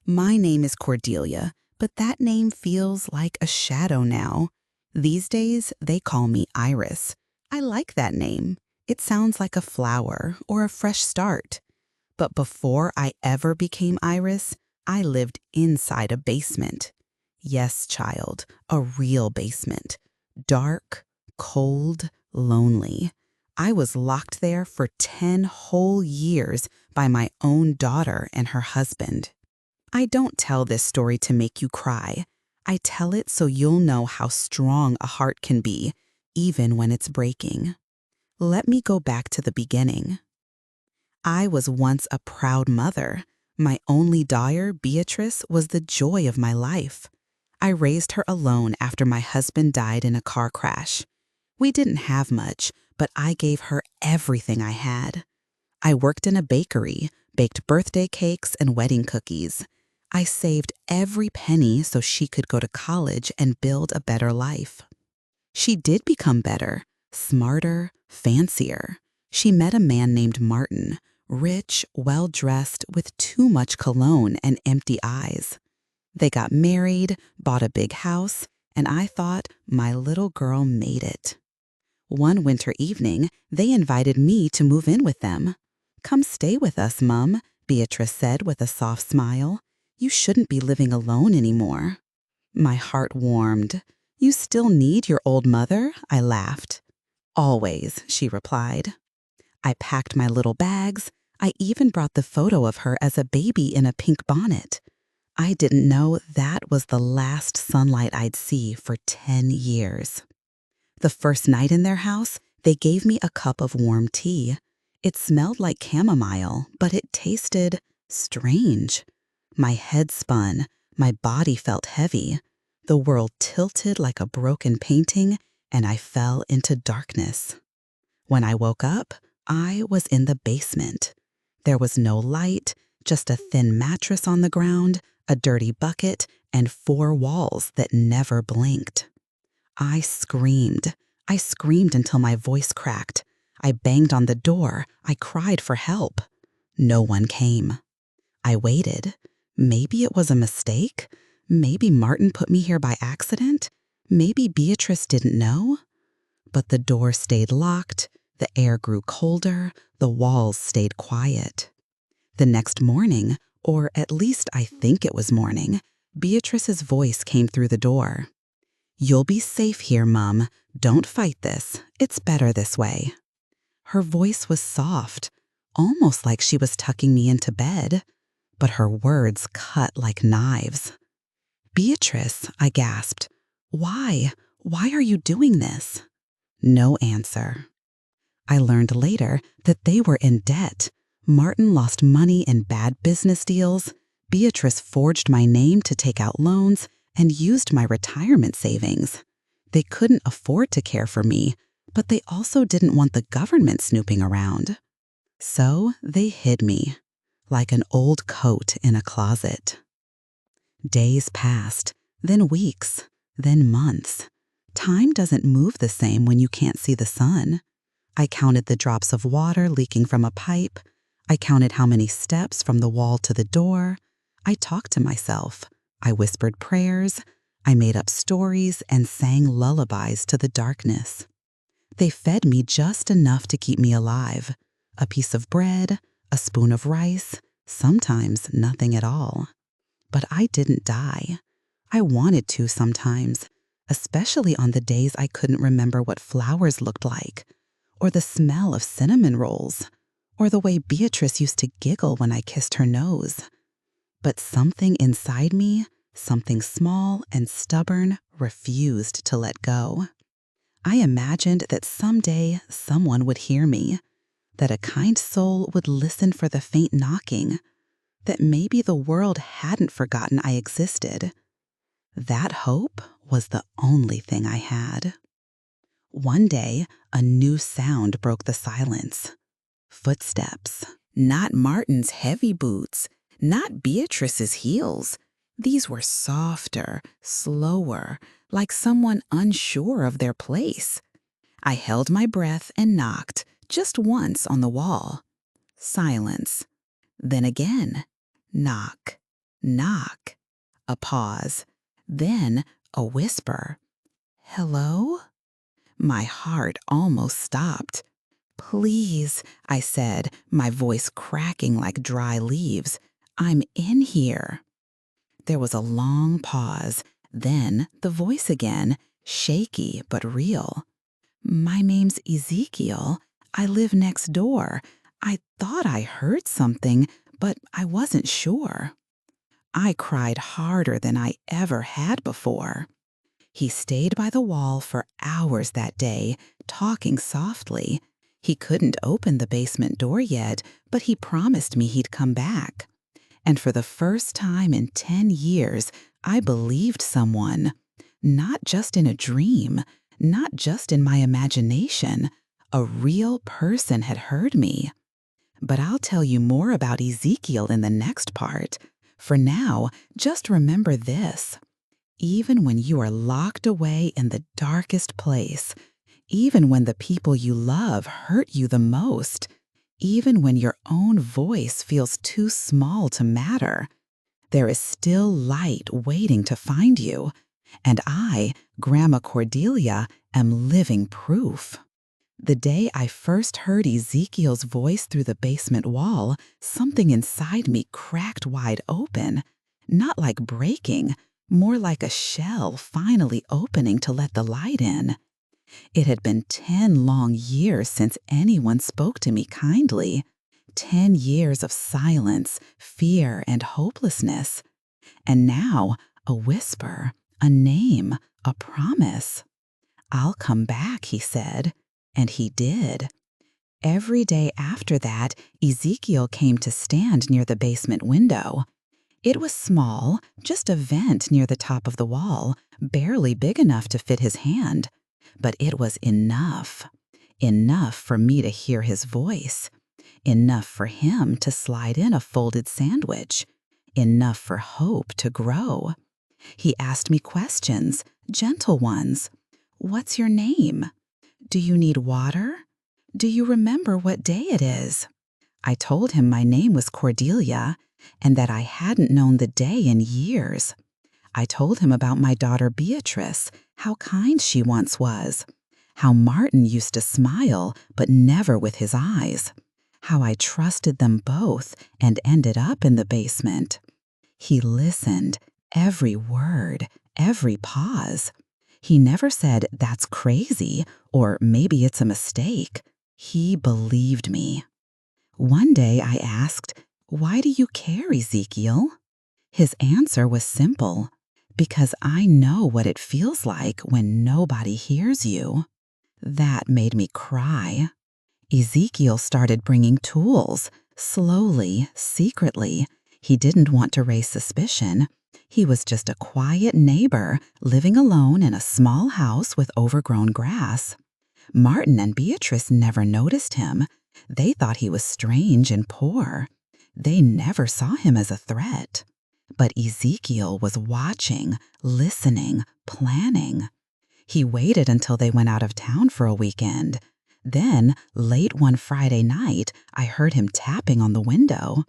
My name is Cordelia, but that name feels like a shadow now. These days, they call me Iris. I like that name. It sounds like a flower or a fresh start. But before I ever became Iris, I lived inside a basement. Yes, child, a real basement. Dark, cold, lonely. I was locked there for 10 whole years by my own daughter and her husband. I don't tell this story to make you cry. I tell it so you'll know how strong a heart can be, even when it's breaking. Let me go back to the beginning. I was once a proud mother. My only daughter, Beatrice, was the joy of my life. I raised her alone after my husband died in a car crash. We didn't have much, but I gave her everything I had. I worked in a bakery, baked birthday cakes and wedding cookies. I saved every penny so she could go to college and build a better life. She did become better, smarter, fancier. She met a man named Martin, rich, well-dressed, with too much cologne and empty eyes. They got married, bought a big house, and I thought my little girl made it. One winter evening, they invited me to move in with them. "Come stay with us, Mum," Beatrice said with a soft smile. "You shouldn't be living alone anymore." My heart warmed. "You still need your old mother?" I laughed. "Always," she replied. I packed my little bags. I even brought the photo of her as a baby in a pink bonnet. I didn't know that was the last sunlight I'd see for 10 years. The first night in their house, they gave me a cup of warm tea. It smelled like chamomile, but it tasted strange. My head spun, my body felt heavy. The world tilted like a broken painting, and I fell into darkness. When I woke up, I was in the basement. There was no light, just a thin mattress on the ground, a dirty bucket, and 4 walls that never blinked. I screamed. I screamed until my voice cracked. I banged on the door. I cried for help. No one came. I waited. Maybe it was a mistake. Maybe Martin put me here by accident. Maybe Beatrice didn't know. But the door stayed locked. The air grew colder. The walls stayed quiet. The next morning, or at least I think it was morning, Beatrice's voice came through the door. "You'll be safe here, Mum. Don't fight this. It's better this way." Her voice was soft, almost like she was tucking me into bed, but her words cut like knives. "Beatrice," I gasped. "Why? Why are you doing this?" No answer. I learned later that they were in debt. Martin lost money in bad business deals. Beatrice forged my name to take out loans and used my retirement savings. They couldn't afford to care for me, but they also didn't want the government snooping around. So they hid me, like an old coat in a closet. Days passed, then weeks, then months. Time doesn't move the same when you can't see the sun. I counted the drops of water leaking from a pipe. I counted how many steps from the wall to the door. I talked to myself. I whispered prayers. I made up stories and sang lullabies to the darkness. They fed me just enough to keep me alive. A piece of bread, a spoon of rice, sometimes nothing at all. But I didn't die. I wanted to sometimes, especially on the days I couldn't remember what flowers looked like, or the smell of cinnamon rolls, or the way Beatrice used to giggle when I kissed her nose. But something inside me, something small and stubborn, refused to let go. I imagined that someday someone would hear me, that a kind soul would listen for the faint knocking, that maybe the world hadn't forgotten I existed. That hope was the only thing I had. One day, a new sound broke the silence. Footsteps. Not Martin's heavy boots, not Beatrice's heels. These were softer, slower, like someone unsure of their place. I held my breath and knocked, just once on the wall. Silence. Then again. Knock. Knock. A pause. Then a whisper. Hello? My heart almost stopped. Please, I said, my voice cracking like dry leaves. I'm in here. There was a long pause, then the voice again, shaky but real. My name's Ezekiel. I live next door. I thought I heard something, but I wasn't sure. I cried harder than I ever had before. He stayed by the wall for hours that day, talking softly. He couldn't open the basement door yet, but he promised me he'd come back. And for the first time in 10 years, I believed someone. Not just in a dream, not just in my imagination. A real person had heard me. But I'll tell you more about Ezekiel in the next part. For now, just remember this. Even when you are locked away in the darkest place, even when the people you love hurt you the most, even when your own voice feels too small to matter, there is still light waiting to find you. And I, Grandma Cordelia, am living proof. The day I first heard Ezekiel's voice through the basement wall, something inside me cracked wide open. Not like breaking, more like a shell finally opening to let the light in. It had been 10 long years since anyone spoke to me kindly. 10 years of silence, fear, and hopelessness. And now, a whisper, a name, a promise. I'll come back, he said. And he did. Every day after that, Ezekiel came to stand near the basement window. It was small, just a vent near the top of the wall, barely big enough to fit his hand. But it was enough. Enough for me to hear his voice. Enough for him to slide in a folded sandwich. Enough for hope to grow. He asked me questions, gentle ones. What's your name? Do you need water? Do you remember what day it is? I told him my name was Cordelia and that I hadn't known the day in years. I told him about my daughter Beatrice, how kind she once was, how Martin used to smile but never with his eyes, how I trusted them both and ended up in the basement. He listened, every word, every pause. He never said, "That's crazy," or "Maybe it's a mistake." He believed me. One day I asked, "Why do you care, Ezekiel?" His answer was simple. Because I know what it feels like when nobody hears you. That made me cry. Ezekiel started bringing tools, slowly, secretly. He didn't want to raise suspicion. He was just a quiet neighbor living alone in a small house with overgrown grass. Martin and Beatrice never noticed him. They thought he was strange and poor. They never saw him as a threat. But Ezekiel was watching, listening, planning. He waited until they went out of town for a weekend. Then, late one Friday night, I heard him tapping on the window.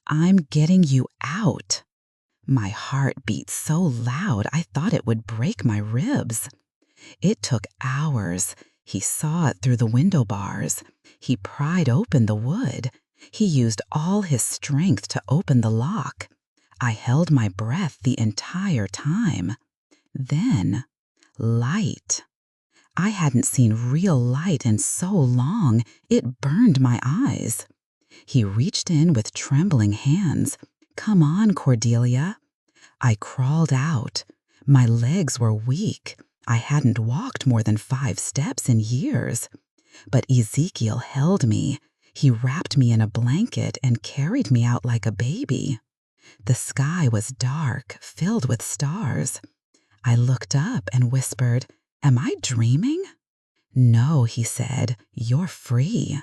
"I'm getting you out." My heart beat so loud I thought it would break my ribs. It took hours. He saw it through the window bars. He pried open the wood. He used all his strength to open the lock. I held my breath the entire time. Then, light. I hadn't seen real light in so long, it burned my eyes. He reached in with trembling hands. "Come on, Cordelia." I crawled out. My legs were weak. I hadn't walked more than 5 steps in years. But Ezekiel held me. He wrapped me in a blanket and carried me out like a baby. The sky was dark, filled with stars. I looked up and whispered, "Am I dreaming?" "No," he said, "you're free."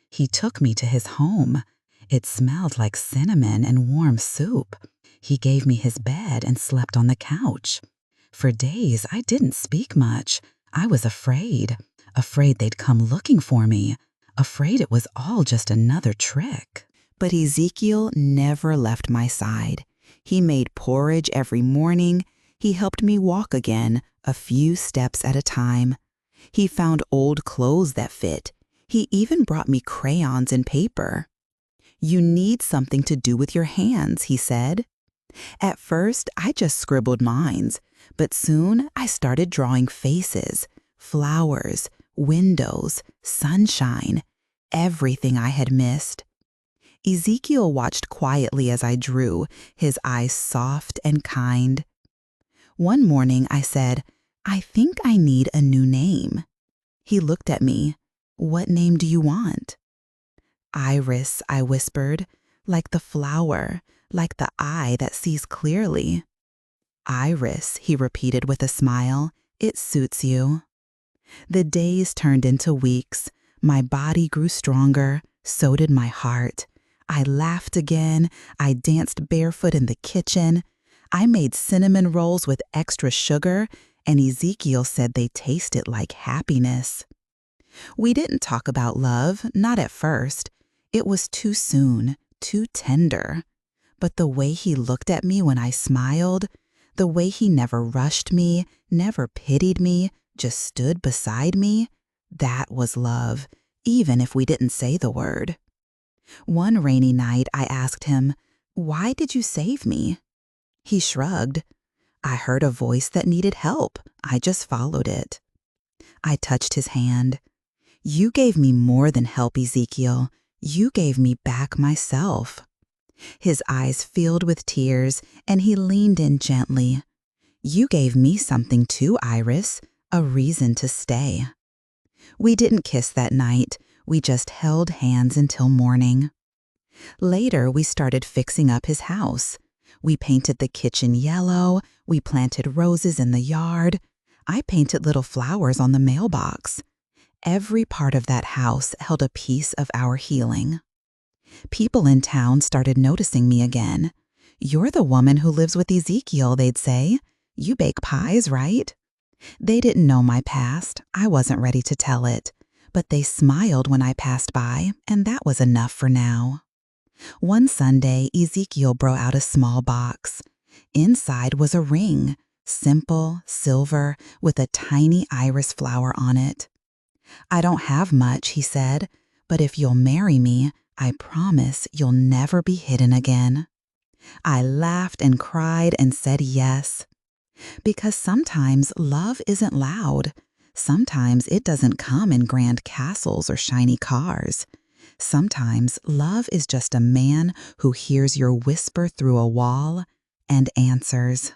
He took me to his home. It smelled like cinnamon and warm soup. He gave me his bed and slept on the couch. For days, I didn't speak much. I was afraid they'd come looking for me, afraid it was all just another trick. But Ezekiel never left my side. He made porridge every morning. He helped me walk again, a few steps at a time. He found old clothes that fit. He even brought me crayons and paper. "You need something to do with your hands," he said. At first, I just scribbled lines, but soon I started drawing faces, flowers, windows, sunshine, everything I had missed. Ezekiel watched quietly as I drew, his eyes soft and kind. One morning I said, "I think I need a new name." He looked at me. "What name do you want?" "Iris," I whispered, "like the flower, like the eye that sees clearly." "Iris," he repeated with a smile. "It suits you." The days turned into weeks. My body grew stronger, so did my heart. I laughed again. I danced barefoot in the kitchen. I made cinnamon rolls with extra sugar, and Ezekiel said they tasted like happiness. We didn't talk about love, not at first. It was too soon, too tender. But the way he looked at me when I smiled, the way he never rushed me, never pitied me, just stood beside me, that was love, even if we didn't say the word. One rainy night, I asked him, "Why did you save me?" He shrugged. "I heard a voice that needed help. I just followed it." I touched his hand. "You gave me more than help, Ezekiel. You gave me back myself." His eyes filled with tears, and he leaned in gently. "You gave me something too, Iris, a reason to stay." We didn't kiss that night. We just held hands until morning. Later, we started fixing up his house. We painted the kitchen yellow. We planted roses in the yard. I painted little flowers on the mailbox. Every part of that house held a piece of our healing. People in town started noticing me again. "You're the woman who lives with Ezekiel," they'd say. "You bake pies, right?" They didn't know my past. I wasn't ready to tell it. But they smiled when I passed by, and that was enough for now. One Sunday, Ezekiel brought out a small box. Inside was a ring, simple, silver, with a tiny iris flower on it. "I don't have much," he said, "but if you'll marry me, I promise you'll never be hidden again." I laughed and cried and said yes. Because sometimes love isn't loud. Sometimes it doesn't come in grand castles or shiny cars. Sometimes love is just a man who hears your whisper through a wall and answers.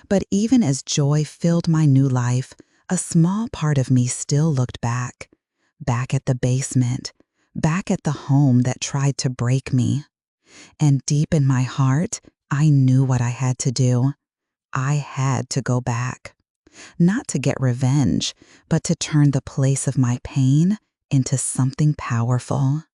But even as joy filled my new life, a small part of me still looked back at the basement, back at the home that tried to break me. And deep in my heart, I knew what I had to do. I had to go back. Not to get revenge, but to turn the place of my pain into something powerful.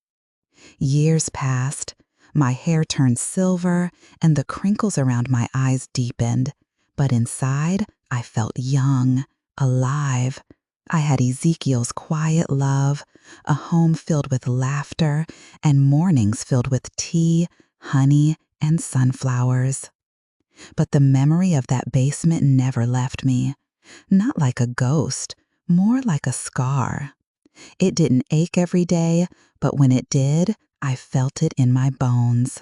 Years passed. My hair turned silver, and the crinkles around my eyes deepened. But inside, I felt young, alive. I had Ezekiel's quiet love, a home filled with laughter, and mornings filled with tea, honey, and sunflowers. But the memory of that basement never left me. Not like a ghost, more like a scar. It didn't ache every day, but when it did, I felt it in my bones.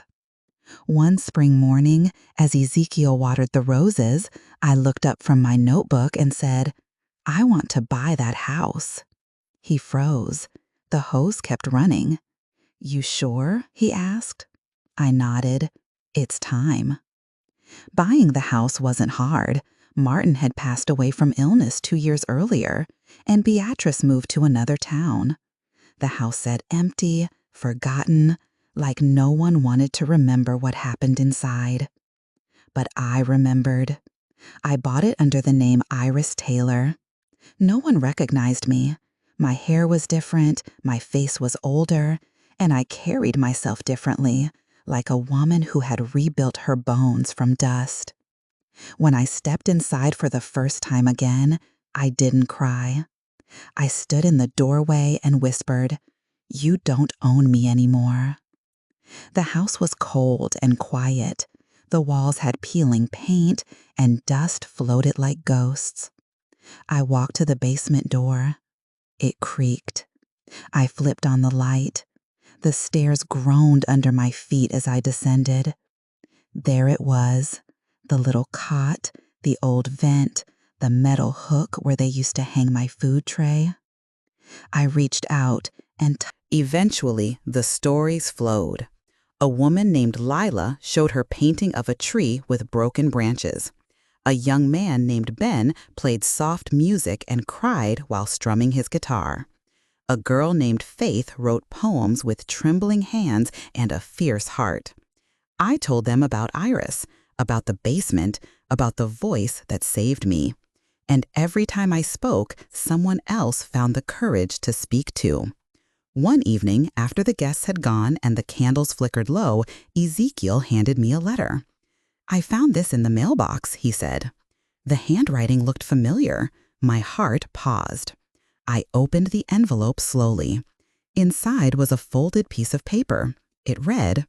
One spring morning, as Ezekiel watered the roses, I looked up from my notebook and said, "I want to buy that house." He froze. The hose kept running. "You sure?" he asked. I nodded. "It's time." Buying the house wasn't hard. Martin had passed away from illness 2 years earlier, and Beatrice moved to another town. The house sat empty, forgotten, like no one wanted to remember what happened inside. But I remembered. I bought it under the name Iris Taylor. No one recognized me. My hair was different, my face was older, and I carried myself differently, like a woman who had rebuilt her bones from dust. When I stepped inside for the first time again, I didn't cry. I stood in the doorway and whispered, "You don't own me anymore." The house was cold and quiet, The walls had peeling paint, and dust floated like ghosts. I walked to the basement door. It creaked. I flipped on the light. The stairs groaned under my feet as I descended. There it was, the little cot, the old vent, the metal hook where they used to hang my food tray. I reached out and eventually the stories flowed. A woman named Lila showed her painting of a tree with broken branches. A young man named Ben played soft music and cried while strumming his guitar. A girl named Faith wrote poems with trembling hands and a fierce heart. I told them about Iris, about the basement, about the voice that saved me. And every time I spoke, someone else found the courage to speak too. One evening, after the guests had gone and the candles flickered low, Ezekiel handed me a letter. "I found this in the mailbox," he said. The handwriting looked familiar. My heart paused. I opened the envelope slowly. Inside was a folded piece of paper. It read,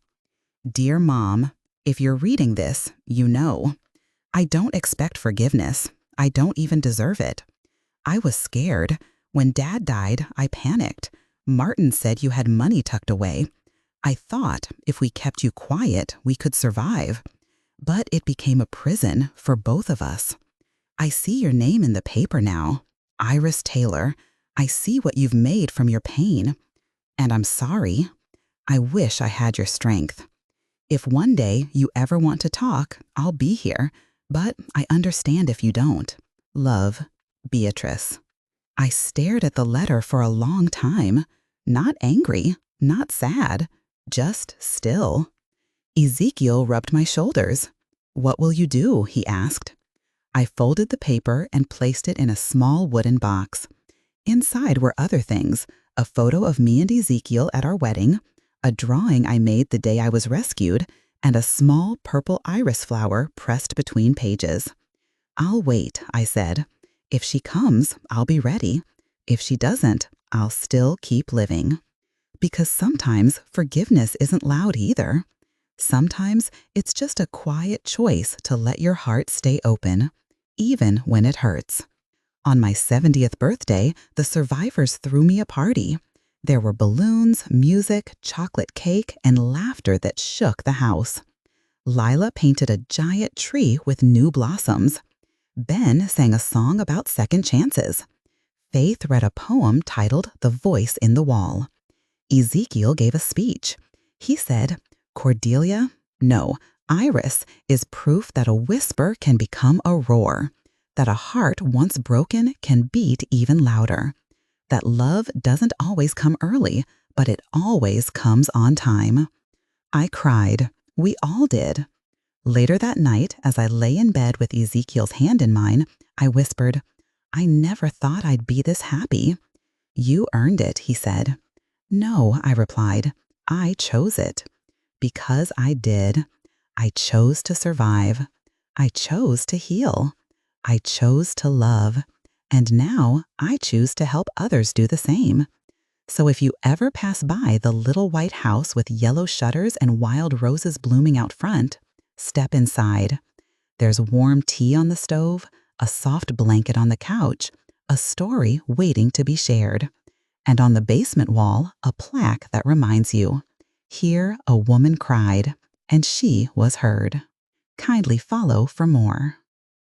"Dear Mom, if you're reading this, you know. I don't expect forgiveness. I don't even deserve it. I was scared. When Dad died, I panicked. Martin said you had money tucked away. I thought if we kept you quiet, we could survive. But it became a prison for both of us. I see your name in the paper now. Iris Taylor. I see what you've made from your pain. And I'm sorry. I wish I had your strength. If one day you ever want to talk, I'll be here, but I understand if you don't. Love, Beatrice." I stared at the letter for a long time, not angry, not sad, just still. Ezekiel rubbed my shoulders. "What will you do?" he asked. I folded the paper and placed it in a small wooden box. Inside were other things, a photo of me and Ezekiel at our wedding, a drawing I made the day I was rescued, and a small purple iris flower pressed between pages. "I'll wait," I said. "If she comes, I'll be ready. If she doesn't, I'll still keep living." Because sometimes forgiveness isn't loud either. Sometimes it's just a quiet choice to let your heart stay open, even when it hurts. On my 70th birthday, the survivors threw me a party. There were balloons, music, chocolate cake, and laughter that shook the house. Lila painted a giant tree with new blossoms. Ben sang a song about second chances. Faith read a poem titled "The Voice in the Wall." Ezekiel gave a speech. He said, "Cordelia, no, Iris is proof that a whisper can become a roar, that a heart once broken can beat even louder, that love doesn't always come early, but it always comes on time." I cried. We all did. Later that night, as I lay in bed with Ezekiel's hand in mine, I whispered, "I never thought I'd be this happy." "You earned it," he said. "No," I replied, "I chose it." Because I did. I chose to survive. I chose to heal. I chose to love. And now I choose to help others do the same. So if you ever pass by the little white house with yellow shutters and wild roses blooming out front, step inside. There's warm tea on the stove, a soft blanket on the couch, a story waiting to be shared. And on the basement wall, a plaque that reminds you, "Here a woman cried, and she was heard." Kindly follow for more.